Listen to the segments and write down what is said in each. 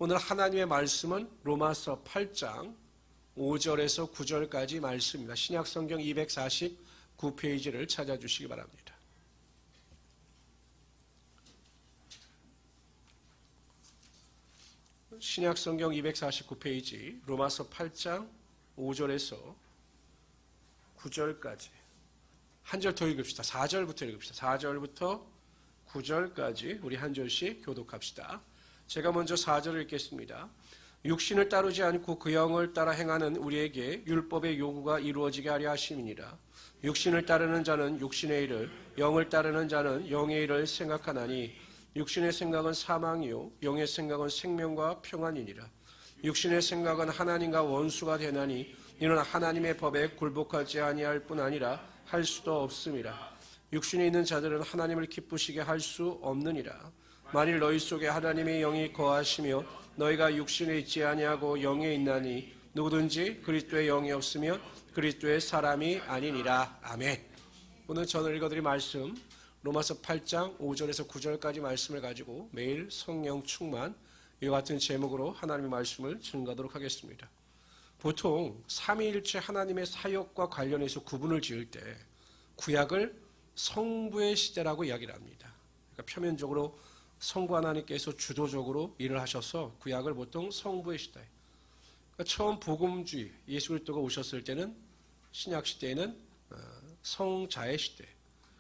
오늘 하나님의 말씀은 로마서 8장 5절에서 9절까지 말씀입니다. 신약성경 249페이지를 찾아주시기 바랍니다. 신약성경 249페이지 로마서 8장 5절에서 9절까지 한 절 더 읽읍시다. 4절부터 읽읍시다. 4절부터 9절까지 우리 한 절씩 교독합시다. 제가 먼저 4절을 읽겠습니다. 육신을 따르지 않고 그 영을 따라 행하는 우리에게 율법의 요구가 이루어지게 하려 하심이니라. 육신을 따르는 자는 육신의 일을, 영을 따르는 자는 영의 일을 생각하나니 육신의 생각은 사망이요 영의 생각은 생명과 평안이니라. 육신의 생각은 하나님과 원수가 되나니 이는 하나님의 법에 굴복하지 아니할 뿐 아니라 할 수도 없음이라. 육신에 있는 자들은 하나님을 기쁘시게 할 수 없느니라. 만일 너희 속에 하나님의 영이 거하시며 너희가 육신에 있지 아니하고 영에 있나니 누구든지 그리스도의 영이 없으면 그리스도의 사람이 아니니라. 아멘. 오늘 저는 읽어드릴 말씀 로마서 8장 5절에서 9절까지 말씀을 가지고 매일 성령 충만 이와 같은 제목으로 하나님의 말씀을 증거하도록 하겠습니다. 보통 삼위일체 하나님의 사역과 관련해서 구분을 지을 때 구약을 성부의 시대라고 이야기를 합니다. 그러니까 표면적으로 성부 하나님께서 주도적으로 일을 하셔서 구약을 보통 성부의 시대. 그러니까 처음 복음주의 예수 그리스도가 오셨을 때는 신약 시대에는 성자의 시대.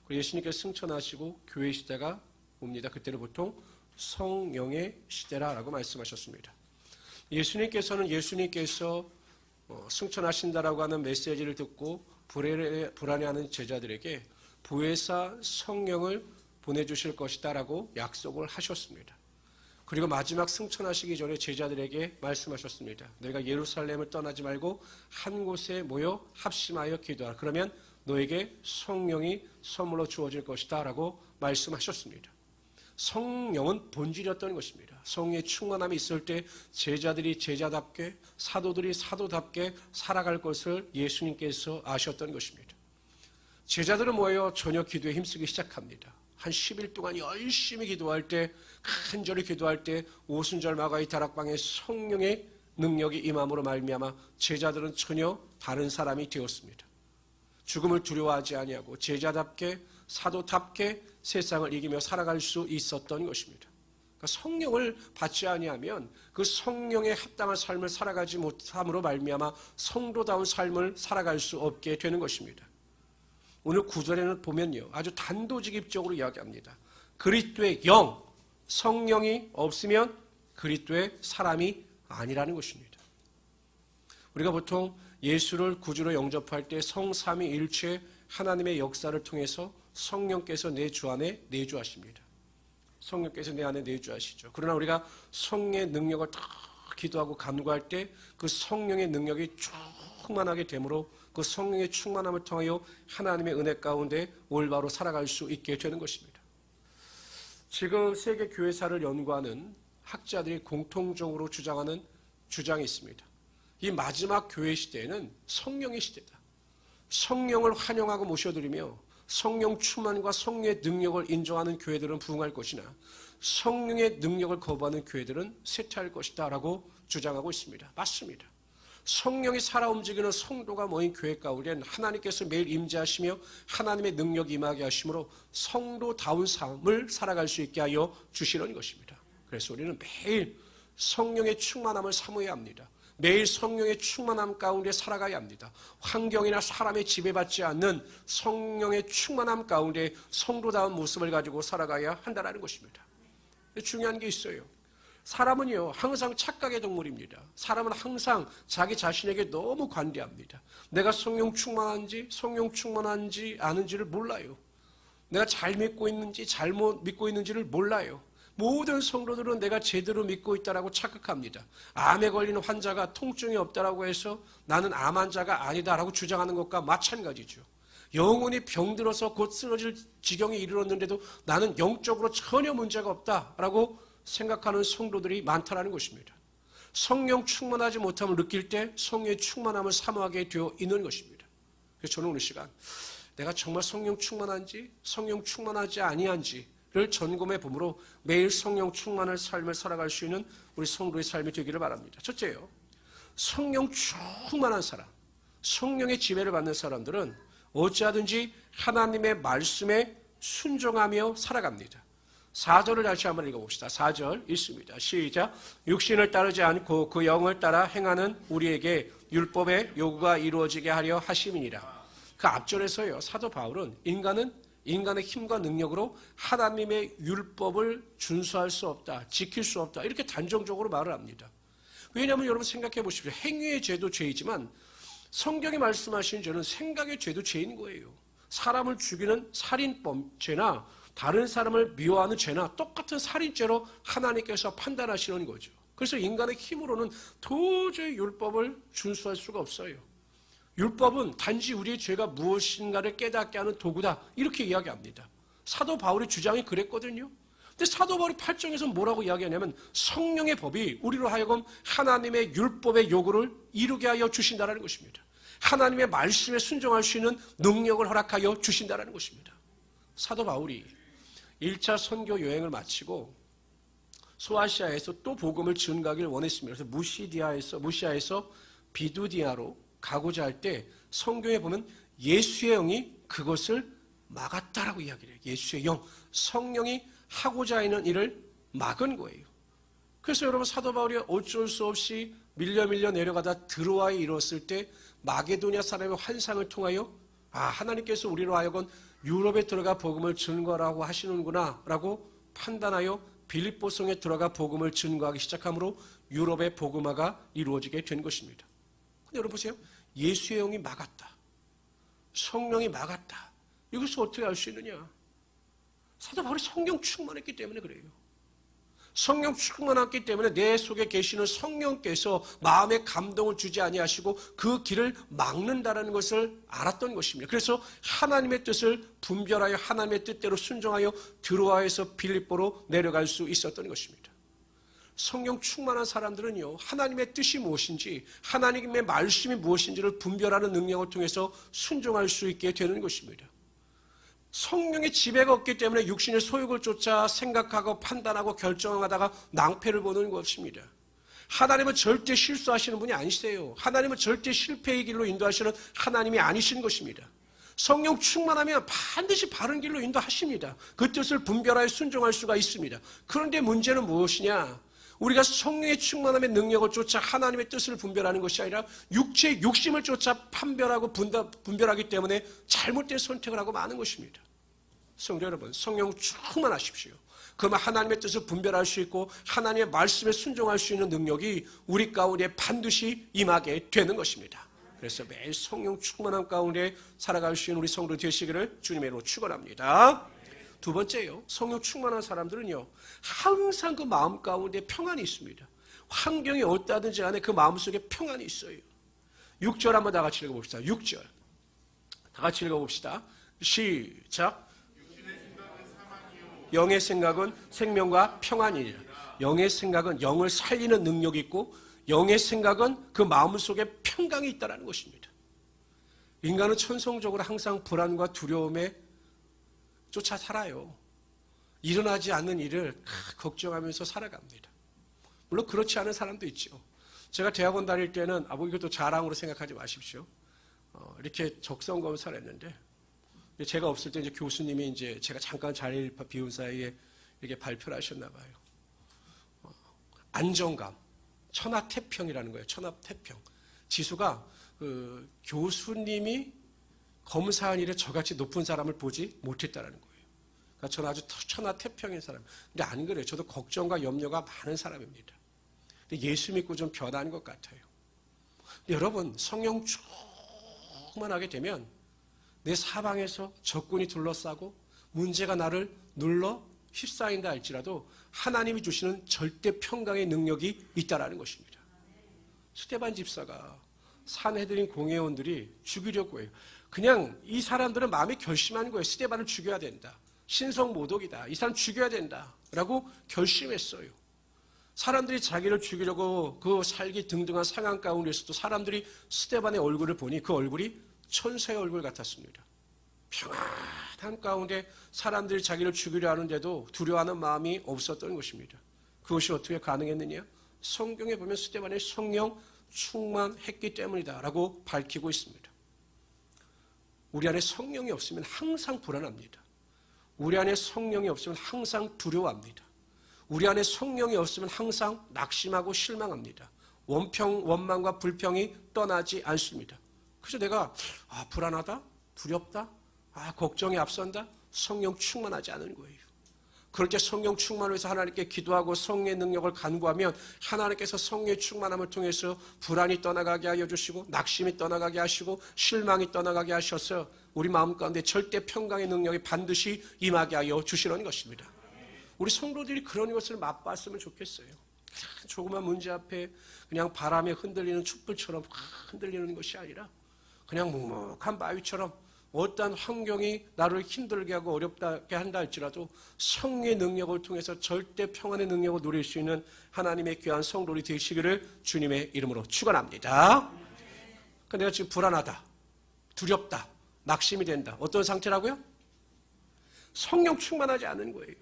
그리고 예수님께서 승천하시고 교회 시대가 옵니다. 그때는 보통 성령의 시대라고 말씀하셨습니다. 예수님께서 승천하신다라고 하는 메시지를 듣고 불안해하는 제자들에게 보혜사 성령을 보내주실 것이다라고 약속을 하셨습니다. 그리고 마지막 승천하시기 전에 제자들에게 말씀하셨습니다. 너희가 예루살렘을 떠나지 말고 한 곳에 모여 합심하여 기도하라. 그러면 너에게 성령이 선물로 주어질 것이다 라고 말씀하셨습니다. 성령은 본질이었던 것입니다. 성령의 충만함이 있을 때 제자들이 제자답게 사도들이 사도답게 살아갈 것을 예수님께서 아셨던 것입니다. 제자들은 모여 저녁 기도에 힘쓰기 시작합니다. 한 10일 동안 열심히 기도할 때 간절히 기도할 때 오순절 마가의 다락방에 성령의 능력이 임함으로 말미암아 제자들은 전혀 다른 사람이 되었습니다. 죽음을 두려워하지 아니하고 제자답게 사도답게 세상을 이기며 살아갈 수 있었던 것입니다. 그러니까 성령을 받지 아니하면 그 성령에 합당한 삶을 살아가지 못함으로 말미암아 성도다운 삶을 살아갈 수 없게 되는 것입니다. 오늘 9절에는 보면요 아주 단도직입적으로 이야기합니다. 그리스도의 영, 성령이 없으면 그리스도의 사람이 아니라는 것입니다. 우리가 보통 예수를 구주로 영접할 때 성삼위일체 하나님의 역사를 통해서 성령께서 내 주 안에 내주하십니다. 성령께서 내 안에 내주하시죠. 그러나 우리가 성령의 능력을 다 기도하고 간구할 때 그 성령의 능력이 충만하게 되므로 그 성령의 충만함을 통하여 하나님의 은혜 가운데 올바로 살아갈 수 있게 되는 것입니다. 지금 세계 교회사를 연구하는 학자들이 공통적으로 주장하는 주장이 있습니다. 이 마지막 교회 시대에는 성령의 시대다. 성령을 환영하고 모셔드리며 성령 충만과 성령의 능력을 인정하는 교회들은 부흥할 것이나 성령의 능력을 거부하는 교회들은 쇠퇴할 것이다 라고 주장하고 있습니다. 맞습니다. 성령이 살아 움직이는 성도가 모인 교회 가운데는 하나님께서 매일 임재하시며 하나님의 능력이 임하게 하심으로 성도다운 삶을 살아갈 수 있게 하여 주시는 것입니다. 그래서 우리는 매일 성령의 충만함을 사모해야 합니다. 매일 성령의 충만함 가운데 살아가야 합니다. 환경이나 사람의 지배받지 않는 성령의 충만함 가운데 성도다운 모습을 가지고 살아가야 한다는 것입니다. 중요한 게 있어요. 사람은요 항상 착각의 동물입니다. 사람은 항상 자기 자신에게 너무 관대합니다. 내가 성령 충만한지 아는지를 몰라요. 내가 잘 믿고 있는지 잘못 믿고 있는지를 몰라요. 모든 성도들은 내가 제대로 믿고 있다라고 착각합니다. 암에 걸리는 환자가 통증이 없다라고 해서 나는 암 환자가 아니다라고 주장하는 것과 마찬가지죠. 영혼이 병들어서 곧 쓰러질 지경에 이르렀는데도 나는 영적으로 전혀 문제가 없다라고 생각하는 성도들이 많다라는 것입니다. 성령 충만하지 못함을 느낄 때 성령의 충만함을 사모하게 되어 있는 것입니다. 그래서 저는 오늘 시간 내가 정말 성령 충만한지 성령 충만하지 아니한지 점검해 봄으로 매일 성령 충만한 삶을 살아갈 수 있는 우리 성도의 삶이 되기를 바랍니다. 첫째요, 성령 충만한 사람, 성령의 지배를 받는 사람들은 어찌하든지 하나님의 말씀에 순종하며 살아갑니다. 4절을 다시 한번 읽어봅시다. 4절 읽습니다. 시작. 육신을 따르지 않고 그 영을 따라 행하는 우리에게 율법의 요구가 이루어지게 하려 하심이니라. 그 앞절에서요, 사도 바울은 인간의 힘과 능력으로 하나님의 율법을 준수할 수 없다, 지킬 수 없다, 이렇게 단정적으로 말을 합니다. 왜냐하면 여러분 생각해 보십시오. 행위의 죄도 죄이지만 성경이 말씀하신 죄는 생각의 죄도 죄인 거예요. 사람을 죽이는 살인범 죄나 다른 사람을 미워하는 죄나 똑같은 살인죄로 하나님께서 판단하시는 거죠. 그래서 인간의 힘으로는 도저히 율법을 준수할 수가 없어요. 율법은 단지 우리의 죄가 무엇인가를 깨닫게 하는 도구다, 이렇게 이야기합니다. 사도 바울의 주장이 그랬거든요. 근데 사도 바울이 8장에서 뭐라고 이야기하냐면 성령의 법이 우리로 하여금 하나님의 율법의 요구를 이루게 하여 주신다는 것입니다. 하나님의 말씀에 순종할 수 있는 능력을 허락하여 주신다는 것입니다. 사도 바울이 1차 선교 여행을 마치고 소아시아에서 또 복음을 전가하기를 원했습니다. 그래서 무시아에서 비두디아로 가고자 할 때 성경에 보면 예수의 영이 그것을 막았다라고 이야기를 해요. 예수의 영, 성령이 하고자 하는 일을 막은 거예요. 그래서 여러분 사도 바울이 어쩔 수 없이 밀려 내려가다 드로아에 이르렀을 때 마게도냐 사람의 환상을 통하여 하나님께서 우리로 하여금 유럽에 들어가 복음을 전거하라고 하시는구나 라고 판단하여 빌립보성에 들어가 복음을 전거하기 시작하므로 유럽의 복음화가 이루어지게 된 것입니다. 근데 여러분 보세요. 예수의 영이 막았다, 성령이 막았다, 이것을 어떻게 알 수 있느냐? 사도 바울이 성령 충만했기 때문에 그래요. 성령 충만했기 때문에 내 속에 계시는 성령께서 마음에 감동을 주지 아니하시고 그 길을 막는다는 것을 알았던 것입니다. 그래서 하나님의 뜻을 분별하여 하나님의 뜻대로 순종하여 드로아에서 빌립보로 내려갈 수 있었던 것입니다. 성령 충만한 사람들은요, 하나님의 뜻이 무엇인지, 하나님의 말씀이 무엇인지를 분별하는 능력을 통해서 순종할 수 있게 되는 것입니다. 성령의 지배가 없기 때문에 육신의 소욕을 쫓아 생각하고 판단하고 결정하다가 낭패를 보는 것입니다. 하나님은 절대 실수하시는 분이 아니세요. 하나님은 절대 실패의 길로 인도하시는 하나님이 아니신 것입니다. 성령 충만하면 반드시 바른 길로 인도하십니다. 그 뜻을 분별하여 순종할 수가 있습니다. 그런데 문제는 무엇이냐? 우리가 성령의 충만함의 능력을 쫓아 하나님의 뜻을 분별하는 것이 아니라 육체의 욕심을 쫓아 판별하고 분별하기 때문에 잘못된 선택을 하고 마는 것입니다. 성도 여러분, 성령 충만하십시오. 그러면 하나님의 뜻을 분별할 수 있고 하나님의 말씀에 순종할 수 있는 능력이 우리 가운데 반드시 임하게 되는 것입니다. 그래서 매일 성령 충만함 가운데 살아갈 수 있는 우리 성도 되시기를 주님의 이름으로 축원합니다. 두 번째요, 성령 충만한 사람들은요, 항상 그 마음 가운데 평안이 있습니다. 환경이 어떠하든지 간에 그 마음속에 평안이 있어요. 6절 한번 다 같이 읽어봅시다. 6절 다 같이 읽어봅시다. 시작. 영의 생각은 생명과 평안이니라. 영의 생각은 영을 살리는 능력이 있고 영의 생각은 그 마음속에 평강이 있다는 것입니다. 인간은 천성적으로 항상 불안과 두려움에 쫓아 살아요. 일어나지 않는 일을 걱정하면서 살아갑니다. 물론 그렇지 않은 사람도 있죠. 제가 대학원 다닐 때는 이것도 자랑으로 생각하지 마십시오. 이렇게 적성 검사를 했는데 제가 없을 때 이제 교수님이 이제 제가 잠깐 자리를 비운 사이에 이렇게 발표를 하셨나 봐요. 안정감, 천하태평이라는 거예요. 천하태평. 지수가 교수님이 검사한 일에 저같이 높은 사람을 보지 못했다는 거예요. 그러니까 저는 아주 천하태평인 사람. 근데 안 그래요. 저도 걱정과 염려가 많은 사람입니다. 근데 예수 믿고 좀 변한 것 같아요. 근데 여러분, 성령 충만하게 되면 내 사방에서 적군이 둘러싸고 문제가 나를 눌러 휩싸인다 할지라도 하나님이 주시는 절대 평강의 능력이 있다라는 것입니다. 스데반 집사가 산헤드린 공회원들이 죽이려고 해요. 그냥 이 사람들은 마음이 결심한 거예요. 스데반을 죽여야 된다. 신성모독이다. 이 사람 죽여야 된다. 라고 결심했어요. 사람들이 자기를 죽이려고 그 살기 등등한 상황 가운데서도 사람들이 스데반의 얼굴을 보니 그 얼굴이 천사의 얼굴 같았습니다. 평안한 가운데 사람들이 자기를 죽이려 하는데도 두려워하는 마음이 없었던 것입니다. 그것이 어떻게 가능했느냐? 성경에 보면 스데반이 성령 충만했기 때문이다라고 밝히고 있습니다. 우리 안에 성령이 없으면 항상 불안합니다. 우리 안에 성령이 없으면 항상 두려워합니다. 우리 안에 성령이 없으면 항상 낙심하고 실망합니다. 원망과 불평이 떠나지 않습니다. 그래서 내가 불안하다, 두렵다, 걱정이 앞선다, 성령 충만하지 않은 거예요. 그럴 때 성령 충만을 위해서 하나님께 기도하고 성령의 능력을 간구하면 하나님께서 성령의 충만함을 통해서 불안이 떠나가게 하여 주시고 낙심이 떠나가게 하시고 실망이 떠나가게 하셔서 우리 마음 가운데 절대 평강의 능력이 반드시 임하게 하여 주시는 것입니다. 우리 성도들이 그런 것을 맛봤으면 좋겠어요. 조그만 문제 앞에 그냥 바람에 흔들리는 촛불처럼 흔들리는 것이 아니라 그냥 묵묵한 바위처럼 어떠한 환경이 나를 힘들게 하고 어렵게 한다 할지라도 성령의 능력을 통해서 절대 평안의 능력을 누릴 수 있는 하나님의 귀한 성도들이 되시기를 주님의 이름으로 축원합니다. 그러니까 내가 지금 불안하다, 두렵다, 낙심이 된다. 어떤 상태라고요? 성령 충만하지 않은 거예요.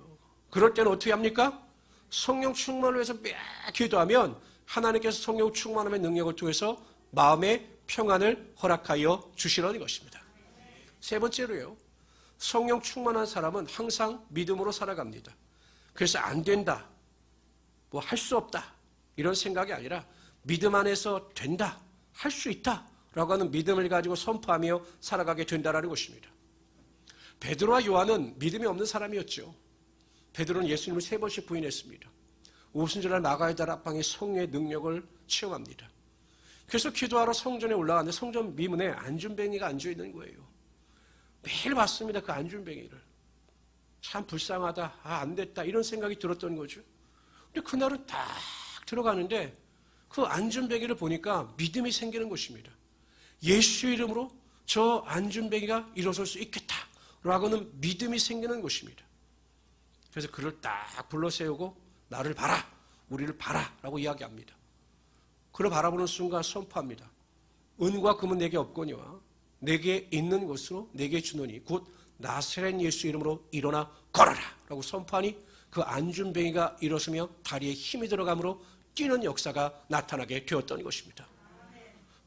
그럴 때는 어떻게 합니까? 성령 충만을 위해서 매 기도하면 하나님께서 성령 충만함의 능력을 통해서 마음의 평안을 허락하여 주시는 것입니다. 세 번째로요. 성령 충만한 사람은 항상 믿음으로 살아갑니다. 그래서 안 된다, 뭐 할 수 없다 이런 생각이 아니라 믿음 안에서 된다, 할 수 있다 라고 하는 믿음을 가지고 선포하며 살아가게 된다는 것입니다. 베드로와 요한은 믿음이 없는 사람이었죠. 베드로는 예수님을 3번씩 부인했습니다. 오순절날 나가야 앞방에 성령의 능력을 체험합니다. 그래서 기도하러 성전에 올라가는데 성전 미문에 안준뱅이가 앉아있는 거예요. 매일 봤습니다. 그 안준뱅이를. 참 불쌍하다, 안 됐다 이런 생각이 들었던 거죠. 근데 그날은 딱 들어가는데 그 안준뱅이를 보니까 믿음이 생기는 것입니다. 예수 이름으로 저 안준뱅이가 일어설 수 있겠다라고는 믿음이 생기는 것입니다. 그래서 그를 딱 불러세우고 나를 봐라, 우리를 봐라 라고 이야기합니다. 그를 바라보는 순간 선포합니다. 은과 금은 내게 없거니와 내게 있는 것으로 내게 주노니 곧 나사렛 예수 이름으로 일어나 걸어라 라고 선포하니 그 안준뱅이가 일어서며 다리에 힘이 들어가므로 뛰는 역사가 나타나게 되었던 것입니다.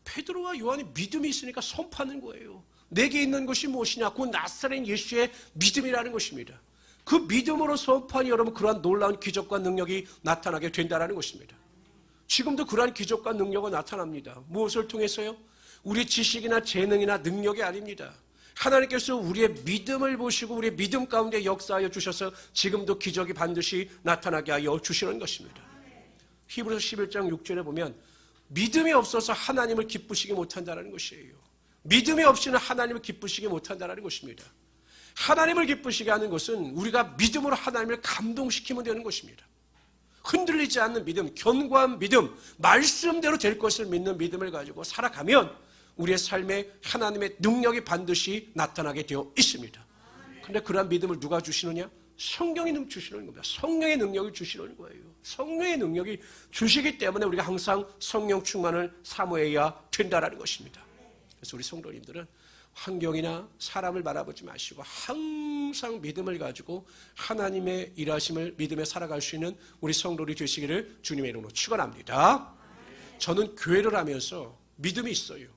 베드로와 요한이 믿음이 있으니까 선포하는 거예요. 내게 있는 것이 무엇이냐? 곧 나사렛 예수의 믿음이라는 것입니다. 그 믿음으로 선포하니 여러분 그러한 놀라운 기적과 능력이 나타나게 된다는 것입니다. 지금도 그러한 기적과 능력이 나타납니다. 무엇을 통해서요? 우리 지식이나 재능이나 능력이 아닙니다. 하나님께서 우리의 믿음을 보시고 우리의 믿음 가운데 역사하여 주셔서 지금도 기적이 반드시 나타나게 하여 주시는 것입니다. 히브리서 11장 6절에 보면 믿음이 없어서 하나님을 기쁘시게 못한다는 것이에요. 믿음이 없이는 하나님을 기쁘시게 못한다는 것입니다. 하나님을 기쁘시게 하는 것은 우리가 믿음으로 하나님을 감동시키면 되는 것입니다. 흔들리지 않는 믿음, 견고한 믿음, 말씀대로 될 것을 믿는 믿음을 가지고 살아가면 우리의 삶에 하나님의 능력이 반드시 나타나게 되어 있습니다. 그런데 그러한 믿음을 누가 주시느냐? 성령이 주시는 겁니다. 성령의 능력을 주시는 거예요. 성령의 능력이 주시기 때문에 우리가 항상 성령 충만을 사모해야 된다는 것입니다. 그래서 우리 성도님들은 환경이나 사람을 바라보지 마시고 항상 믿음을 가지고 하나님의 일하심을 믿음에 살아갈 수 있는 우리 성도들이 되시기를 주님의 이름으로 축원합니다. 저는 교회를 하면서 믿음이 있어요.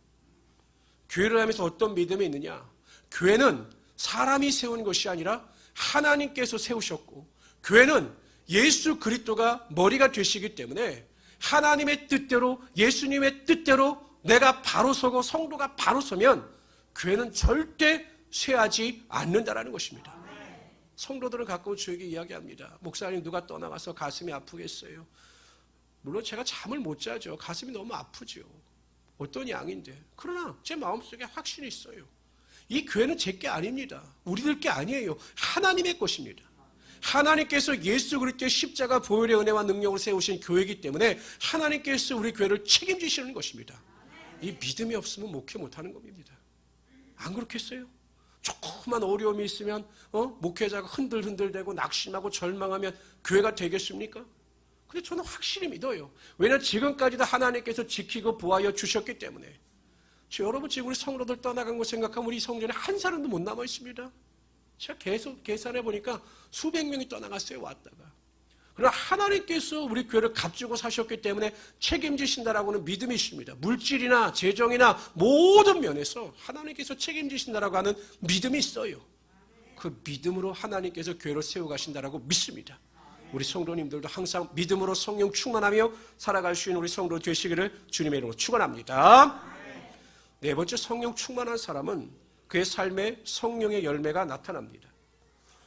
교회를 하면서 어떤 믿음이 있느냐? 교회는 사람이 세운 것이 아니라 하나님께서 세우셨고 교회는 예수 그리스도가 머리가 되시기 때문에 하나님의 뜻대로 예수님의 뜻대로 내가 바로 서고 성도가 바로 서면 교회는 절대 쇠하지 않는다라는 것입니다. 성도들은 가끔 저에게 이야기합니다. 목사님 누가 떠나가서 가슴이 아프겠어요? 물론 제가 잠을 못 자죠. 가슴이 너무 아프죠. 어떤 양인데. 그러나 제 마음속에 확신이 있어요. 이 교회는 제 게 아닙니다. 우리들 게 아니에요. 하나님의 것입니다. 하나님께서 예수 그리스도의 십자가 보혈의 은혜와 능력을 세우신 교회이기 때문에 하나님께서 우리 교회를 책임지시는 것입니다. 이 믿음이 없으면 목회 못하는 겁니다. 안 그렇겠어요? 조그만 어려움이 있으면 목회자가 흔들흔들대고 낙심하고 절망하면 교회가 되겠습니까? 근데 저는 확실히 믿어요. 왜냐하면 지금까지도 하나님께서 지키고 보호하여 주셨기 때문에 여러분 지금 우리 성도들 떠나간 거 생각하면 우리 성전에 한 사람도 못 남아 있습니다. 제가 계속 계산해 보니까 수백 명이 떠나갔어요. 왔다가. 그러나 하나님께서 우리 교회를 값주고 사셨기 때문에 책임지신다라고는 믿음이 있습니다. 물질이나 재정이나 모든 면에서 하나님께서 책임지신다라고 하는 믿음이 있어요. 그 믿음으로 하나님께서 교회를 세워가신다라고 믿습니다. 우리 성도님들도 항상 믿음으로 성령 충만하며 살아갈 수 있는 우리 성도 되시기를 주님의 이름으로 축원합니다. 네 번째, 성령 충만한 사람은 그의 삶에 성령의 열매가 나타납니다.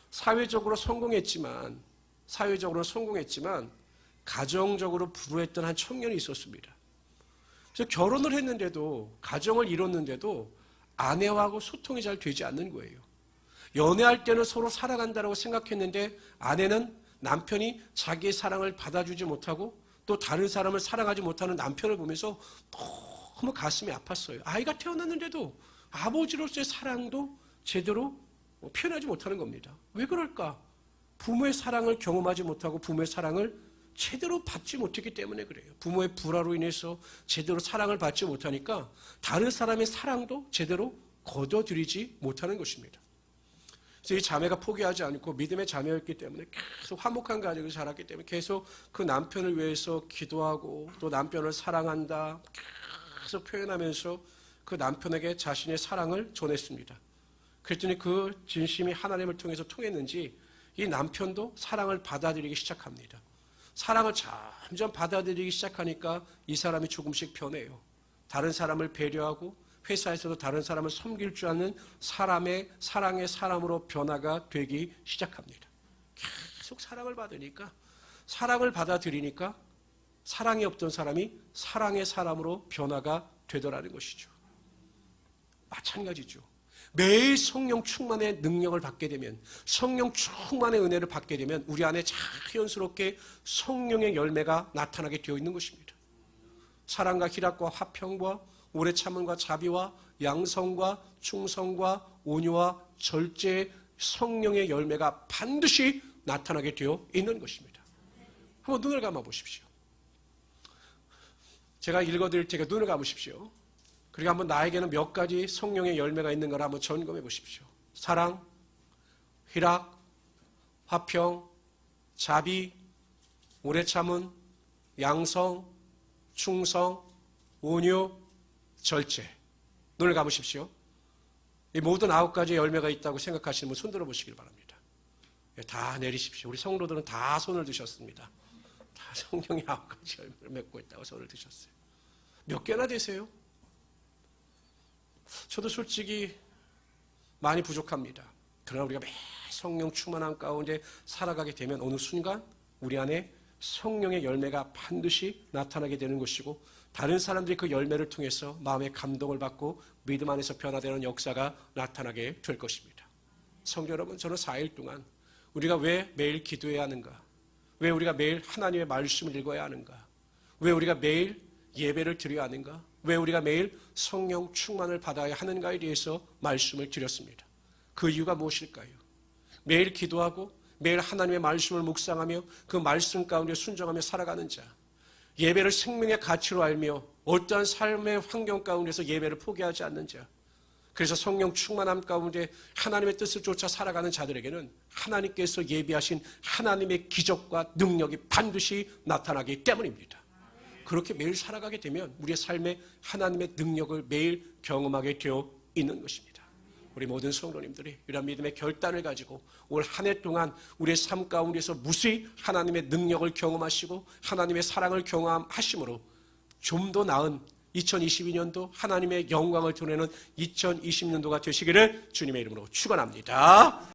사회적으로 성공했지만 가정적으로 불우했던 한 청년이 있었습니다. 그래서 결혼을 했는데도, 가정을 이뤘는데도 아내하고 소통이 잘 되지 않는 거예요. 연애할 때는 서로 사랑한다고 생각했는데 아내는 남편이 자기의 사랑을 받아주지 못하고 또 다른 사람을 사랑하지 못하는 남편을 보면서 너무 가슴이 아팠어요. 아이가 태어났는데도 아버지로서의 사랑도 제대로 표현하지 못하는 겁니다. 왜 그럴까? 부모의 사랑을 경험하지 못하고 부모의 사랑을 제대로 받지 못했기 때문에 그래요. 부모의 불화로 인해서 제대로 사랑을 받지 못하니까 다른 사람의 사랑도 제대로 거둬들이지 못하는 것입니다. 그래서 이 자매가 포기하지 않고 믿음의 자매였기 때문에 계속 화목한 가정을 자랐기 때문에 계속 그 남편을 위해서 기도하고 또 남편을 사랑한다 계속 표현하면서 그 남편에게 자신의 사랑을 전했습니다. 그랬더니 그 진심이 하나님을 통해서 통했는지 이 남편도 사랑을 받아들이기 시작합니다. 사랑을 점점 받아들이기 시작하니까 이 사람이 조금씩 변해요. 다른 사람을 배려하고 회사에서도 다른 사람을 섬길 줄 아는 사람의 사랑의 사람으로 변화가 되기 시작합니다. 계속 사랑을 받으니까, 사랑을 받아들이니까 사랑이 없던 사람이 사랑의 사람으로 변화가 되더라는 것이죠. 마찬가지죠. 매일 성령 충만의 능력을 받게 되면, 성령 충만의 은혜를 받게 되면 우리 안에 자연스럽게 성령의 열매가 나타나게 되어 있는 것입니다. 사랑과 희락과 화평과 오래 참음과 자비와 양성과 충성과 온유와 절제의 성령의 열매가 반드시 나타나게 되어 있는 것입니다. 한번 눈을 감아 보십시오. 제가 읽어드릴 테니까 눈을 감으십시오. 그리고 한번 나에게는 몇 가지 성령의 열매가 있는 걸 한번 점검해 보십시오. 사랑, 희락, 화평, 자비, 오래 참음, 양성, 충성, 온유, 절제. 눈을 감으십시오. 이 모든 9가지의 열매가 있다고 생각하시는 분 손 들어보시길 바랍니다. 다 내리십시오. 우리 성도들은 다 손을 드셨습니다. 다 성령의 9가지 열매를 맺고 있다고 손을 드셨어요. 몇 개나 되세요? 저도 솔직히 많이 부족합니다. 그러나 우리가 매일 성령 충만한 가운데 살아가게 되면 어느 순간 우리 안에 성령의 열매가 반드시 나타나게 되는 것이고, 다른 사람들이 그 열매를 통해서 마음의 감동을 받고 믿음 안에서 변화되는 역사가 나타나게 될 것입니다. 성도 여러분, 저는 4일 동안 우리가 왜 매일 기도해야 하는가? 왜 우리가 매일 하나님의 말씀을 읽어야 하는가? 왜 우리가 매일 예배를 드려야 하는가? 왜 우리가 매일 성령 충만을 받아야 하는가에 대해서 말씀을 드렸습니다. 그 이유가 무엇일까요? 매일 기도하고 매일 하나님의 말씀을 묵상하며 그 말씀 가운데 순종하며 살아가는 자, 예배를 생명의 가치로 알며 어떠한 삶의 환경 가운데서 예배를 포기하지 않는 자, 그래서 성령 충만함 가운데 하나님의 뜻을 쫓아 살아가는 자들에게는 하나님께서 예비하신 하나님의 기적과 능력이 반드시 나타나기 때문입니다. 그렇게 매일 살아가게 되면 우리의 삶에 하나님의 능력을 매일 경험하게 되어 있는 것입니다. 우리 모든 성도님들이 이런 믿음의 결단을 가지고 올 한 해 동안 우리의 삶 가운데서 무수히 하나님의 능력을 경험하시고 하나님의 사랑을 경험하심으로 좀 더 나은 2022년도 하나님의 영광을 드러내는 2020년도가 되시기를 주님의 이름으로 축원합니다.